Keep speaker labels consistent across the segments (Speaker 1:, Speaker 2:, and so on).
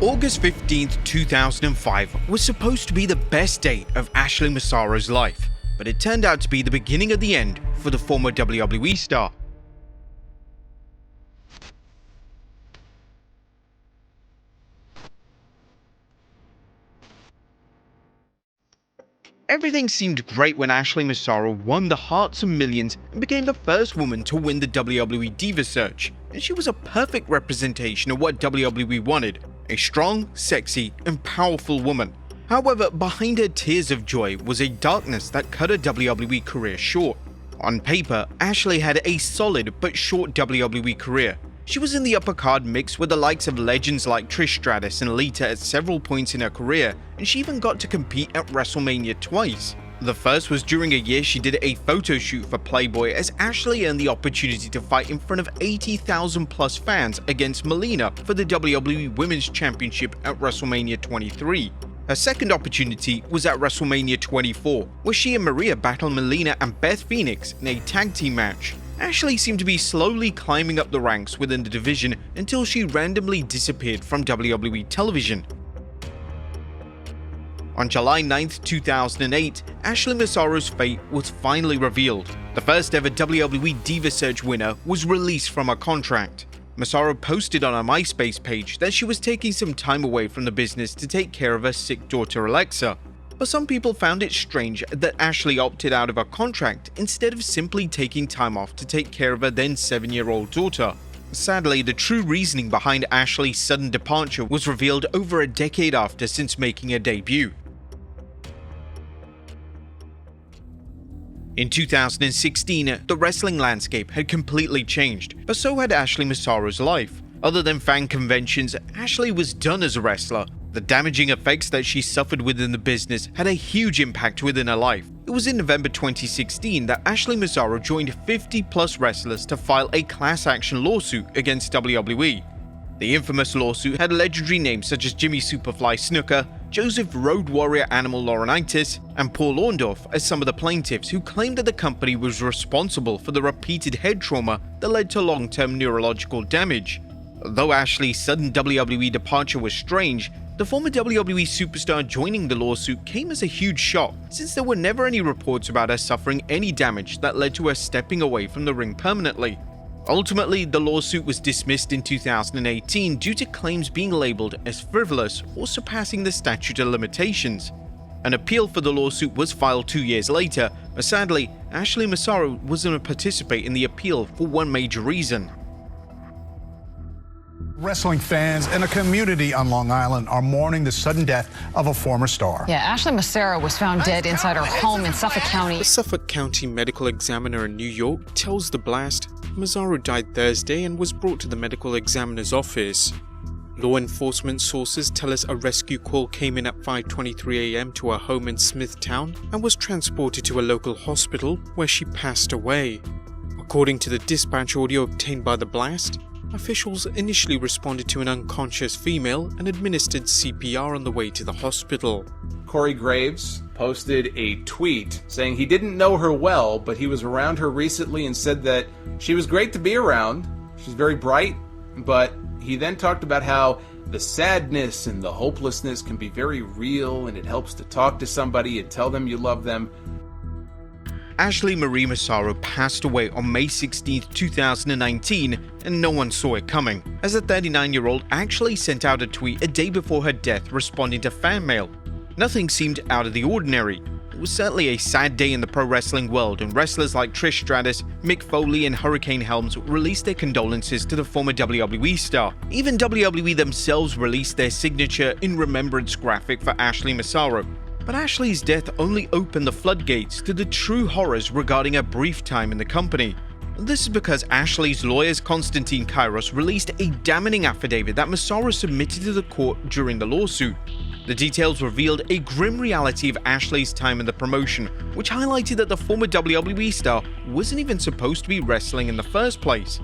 Speaker 1: August 15th, 2005 was supposed to be the best day of Ashley Massaro's life, but it turned out to be the beginning of the end for the former WWE star. Everything seemed great when Ashley Massaro won the hearts of millions and became the first woman to win the WWE Diva Search, and she was a perfect representation of what WWE wanted: a strong, sexy, and powerful woman. However, behind her tears of joy was a darkness that cut her WWE career short. On paper, Ashley had a solid but short WWE career. She was in the upper card mix with the likes of legends like Trish Stratus and Lita at several points in her career, and she even got to compete at WrestleMania twice. The first was during a year she did a photo shoot for Playboy, as Ashley earned the opportunity to fight in front of 80,000 plus fans against Melina for the WWE Women's Championship at WrestleMania 23. Her second opportunity was at WrestleMania 24, where she and Maria battled Melina and Beth Phoenix in a tag team match. Ashley seemed to be slowly climbing up the ranks within the division until she randomly disappeared from WWE television. On July 9th, 2008, Ashley Massaro's fate was finally revealed. The first ever WWE Diva Search winner was released from her contract. Massaro posted on her MySpace page that she was taking some time away from the business to take care of her sick daughter Alexa. But some people found it strange that Ashley opted out of her contract instead of simply taking time off to take care of her then 7-year-old daughter. Sadly, the true reasoning behind Ashley's sudden departure was revealed over a decade after since making her debut. In 2016, the wrestling landscape had completely changed, but so had Ashley Massaro's life. Other than fan conventions, Ashley was done as a wrestler. The damaging effects that she suffered within the business had a huge impact within her life. It was in November 2016 that Ashley Massaro joined 50 plus wrestlers to file a class action lawsuit against WWE. The infamous lawsuit had legendary names such as Jimmy Superfly Snuka, Joseph Road Warrior Animal Laurinaitis, and Paul Orndorff as some of the plaintiffs, who claimed that the company was responsible for the repeated head trauma that led to long-term neurological damage. Though Ashley's sudden WWE departure was strange, the former WWE superstar joining the lawsuit came as a huge shock, since there were never any reports about her suffering any damage that led to her stepping away from the ring permanently. Ultimately, the lawsuit was dismissed in 2018 due to claims being labeled as frivolous or surpassing the statute of limitations. An appeal for the lawsuit was filed 2 years later, but sadly, Ashley Massaro wasn't to participate in the appeal for one major reason.
Speaker 2: Wrestling fans and a community on Long Island are mourning the sudden death of a former star.
Speaker 3: Yeah, Ashley Massaro was found dead inside her home in Suffolk County.
Speaker 4: The Suffolk County Medical Examiner in New York tells The Blast Massaro died Thursday and was brought to the medical examiner's office. Law enforcement sources tell us a rescue call came in at 5:23 a.m. to her home in Smithtown and was transported to a local hospital where she passed away. According to the dispatch audio obtained by The Blast, officials initially responded to an unconscious female and administered CPR on the way to the hospital.
Speaker 5: Corey Graves posted a tweet saying he didn't know her well, but he was around her recently and said that she was great to be around. She's very bright, but he then talked about how the sadness and the hopelessness can be very real, and it helps to talk to somebody and tell them you love them.
Speaker 1: Ashley Marie Massaro passed away on May 16, 2019, and no one saw it coming, as the 39-year-old actually sent out a tweet a day before her death responding to fan mail. Nothing seemed out of the ordinary. It was certainly a sad day in the pro wrestling world, and wrestlers like Trish Stratus, Mick Foley, and Hurricane Helms released their condolences to the former WWE star. Even WWE themselves released their signature in remembrance graphic for Ashley Massaro. But Ashley's death only opened the floodgates to the true horrors regarding her brief time in the company. This is because Ashley's lawyers Konstantin Kairos released a damning affidavit that Massaro submitted to the court during the lawsuit. The details revealed a grim reality of Ashley's time in the promotion, which highlighted that the former WWE star wasn't even supposed to be wrestling in the first place.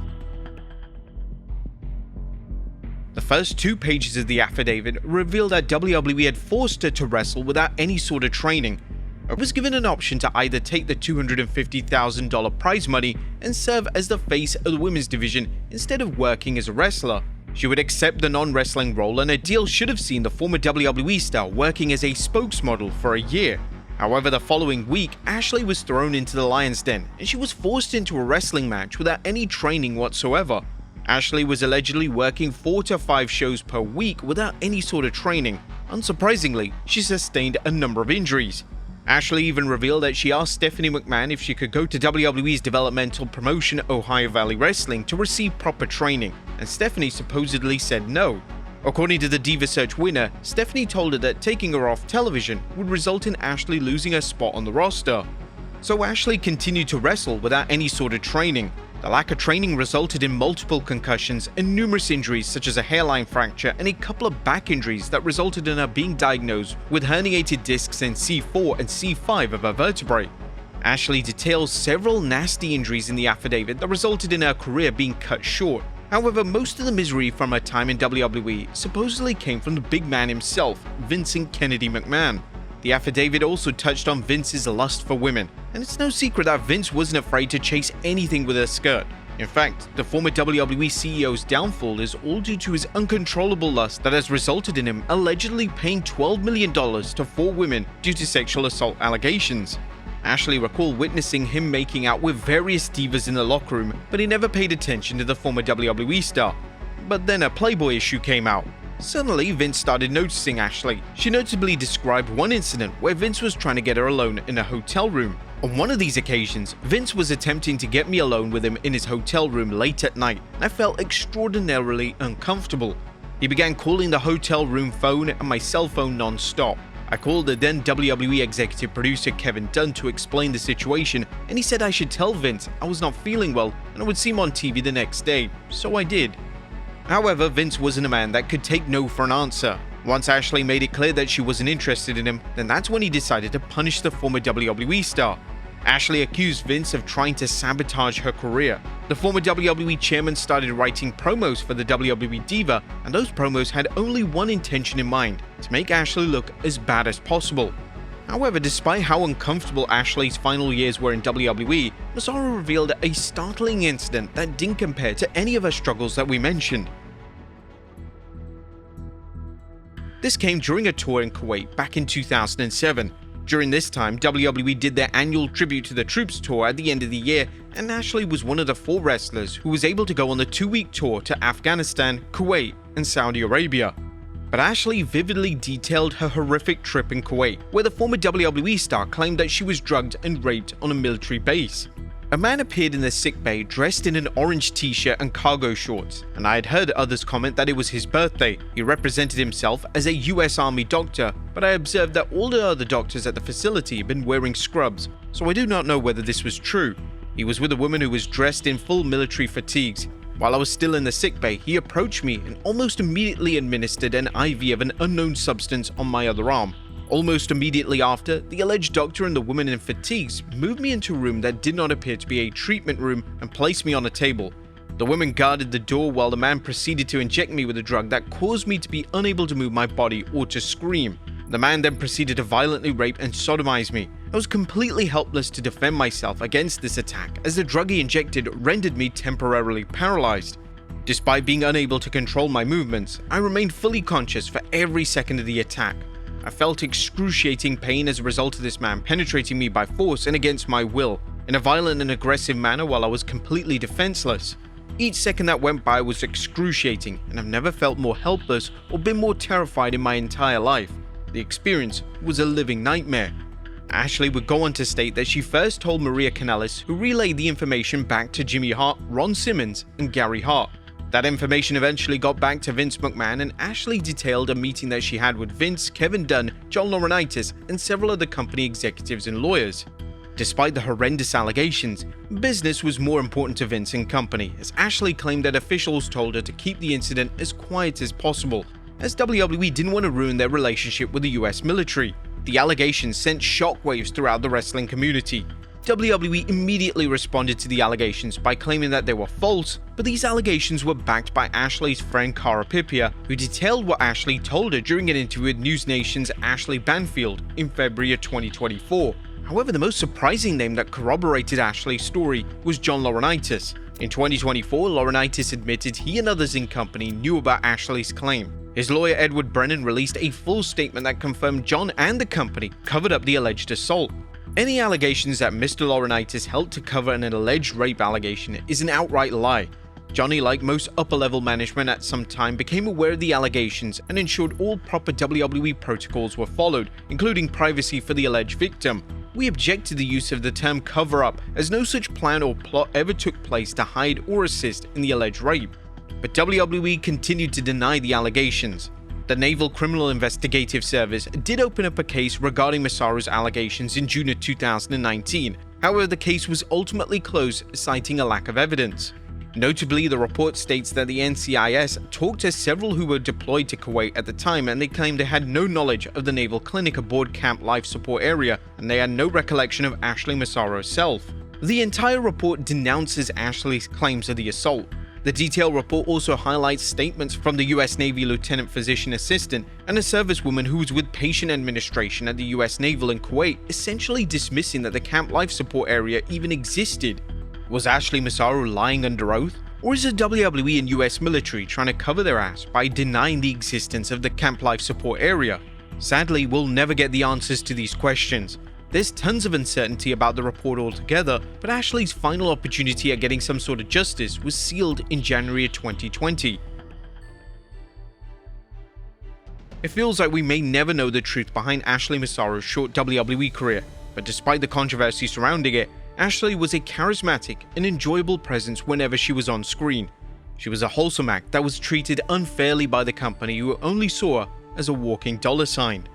Speaker 1: The first 2 pages of the affidavit revealed that WWE had forced her to wrestle without any sort of training. Her was given an option to either take the $250,000 prize money and serve as the face of the women's division instead of working as a wrestler. She would accept the non-wrestling role, and a deal should have seen the former WWE star working as a spokesmodel for a year. However, the following week, Ashley was thrown into the lion's den, and she was forced into a wrestling match without any training whatsoever. Ashley was allegedly working 4 to 5 shows per week without any sort of training. Unsurprisingly, she sustained a number of injuries. Ashley even revealed that she asked Stephanie McMahon if she could go to WWE's developmental promotion Ohio Valley Wrestling to receive proper training, and Stephanie supposedly said no. According to the Diva Search winner, Stephanie told her that taking her off television would result in Ashley losing her spot on the roster. So Ashley continued to wrestle without any sort of training. The lack of training resulted in multiple concussions and numerous injuries such as a hairline fracture and a couple of back injuries that resulted in her being diagnosed with herniated discs in C4 and C5 of her vertebrae. Ashley details several nasty injuries in the affidavit that resulted in her career being cut short. However, most of the misery from her time in WWE supposedly came from the big man himself, Vincent Kennedy McMahon. The affidavit also touched on Vince's lust for women, and it's no secret that Vince wasn't afraid to chase anything with a skirt. In fact, the former WWE CEO's downfall is all due to his uncontrollable lust that has resulted in him allegedly paying $12 million to 4 women due to sexual assault allegations. Ashley recalled witnessing him making out with various divas in the locker room, but he never paid attention to the former WWE star. But then a Playboy issue came out. Suddenly, Vince started noticing Ashley. She notably described one incident where Vince was trying to get her alone in a hotel room. On one of these occasions, Vince was attempting to get me alone with him in his hotel room late at night, and I felt extraordinarily uncomfortable. He began calling the hotel room phone and my cell phone non-stop. I called the then WWE executive producer Kevin Dunn to explain the situation, and he said I should tell Vince I was not feeling well and I would see him on TV the next day, so I did. However, Vince wasn't a man that could take no for an answer. Once Ashley made it clear that she wasn't interested in him, then that's when he decided to punish the former WWE star. Ashley accused Vince of trying to sabotage her career. The former WWE chairman started writing promos for the WWE Diva, and those promos had only one intention in mind: to make Ashley look as bad as possible. However, despite how uncomfortable Ashley's final years were in WWE, Massaro revealed a startling incident that didn't compare to any of her struggles that we mentioned. This came during a tour in Kuwait back in 2007. During this time, WWE did their annual Tribute to the Troops tour at the end of the year, and Ashley was one of the 4 wrestlers who was able to go on the 2-week tour to Afghanistan, Kuwait, and Saudi Arabia. But Ashley vividly detailed her horrific trip in Kuwait, where the former WWE star claimed that she was drugged and raped on a military base. A man appeared in the sickbay dressed in an orange t-shirt and cargo shorts, and I had heard others comment that it was his birthday. He represented himself as a US Army doctor, but I observed that all the other doctors at the facility had been wearing scrubs, so I do not know whether this was true. He was with a woman who was dressed in full military fatigues. While I was still in the sickbay, he approached me and almost immediately administered an IV of an unknown substance on my other arm. Almost immediately after, the alleged doctor and the woman in fatigues moved me into a room that did not appear to be a treatment room and placed me on a table. The woman guarded the door while the man proceeded to inject me with a drug that caused me to be unable to move my body or to scream. The man then proceeded to violently rape and sodomize me. I was completely helpless to defend myself against this attack, as the drug he injected rendered me temporarily paralyzed. Despite being unable to control my movements, I remained fully conscious for every second of the attack. I felt excruciating pain as a result of this man penetrating me by force and against my will, in a violent and aggressive manner while I was completely defenseless. Each second that went by was excruciating, and I've never felt more helpless or been more terrified in my entire life. The experience was a living nightmare. Ashley would go on to state that she first told Maria Kanellis, who relayed the information back to Jimmy Hart, Ron Simmons, and Gary Hart. That information eventually got back to Vince McMahon, and Ashley detailed a meeting that she had with Vince, Kevin Dunn, John Laurinaitis, and several other company executives and lawyers. Despite the horrendous allegations, business was more important to Vince and company, as Ashley claimed that officials told her to keep the incident as quiet as possible, as WWE didn't want to ruin their relationship with the US military. The allegations sent shockwaves throughout the wrestling community. WWE immediately responded to the allegations by claiming that they were false, but these allegations were backed by Ashley's friend Cara Pipia, who detailed what Ashley told her during an interview with News Nation's Ashley Banfield in February of 2024. However, the most surprising name that corroborated Ashley's story was John Laurinaitis. In 2024, Laurinaitis admitted he and others in company knew about Ashley's claim. His lawyer Edward Brennan released a full statement that confirmed John and the company covered up the alleged assault. Any allegations that Mr. Laurinaitis helped to cover an alleged rape allegation is an outright lie. Johnny, like most upper-level management at some time, became aware of the allegations and ensured all proper WWE protocols were followed, including privacy for the alleged victim. We object to the use of the term cover-up, as no such plan or plot ever took place to hide or assist in the alleged rape. But WWE continued to deny the allegations. The Naval Criminal Investigative Service did open up a case regarding Massaro's allegations in June of 2019. However, the case was ultimately closed, citing a lack of evidence. Notably, the report states that the NCIS talked to several who were deployed to Kuwait at the time, and they claimed they had no knowledge of the naval clinic aboard Camp Life Support Area, and they had no recollection of Ashley Massaro herself. The entire report denounces Ashley's claims of the assault. The detailed report also highlights statements from the US Navy Lieutenant Physician Assistant and a servicewoman who was with patient administration at the US Naval in Kuwait, essentially dismissing that the Camp Life Support Area even existed. Was Ashley Massaro lying under oath? Or is the WWE and US military trying to cover their ass by denying the existence of the Camp Life Support Area? Sadly, we'll never get the answers to these questions. There's tons of uncertainty about the report altogether, but Ashley's final opportunity at getting some sort of justice was sealed in January of 2020. It feels like we may never know the truth behind Ashley Massaro's short WWE career, but despite the controversy surrounding it, Ashley was a charismatic and enjoyable presence whenever she was on screen. She was a wholesome act that was treated unfairly by the company, who only saw her as a walking dollar sign.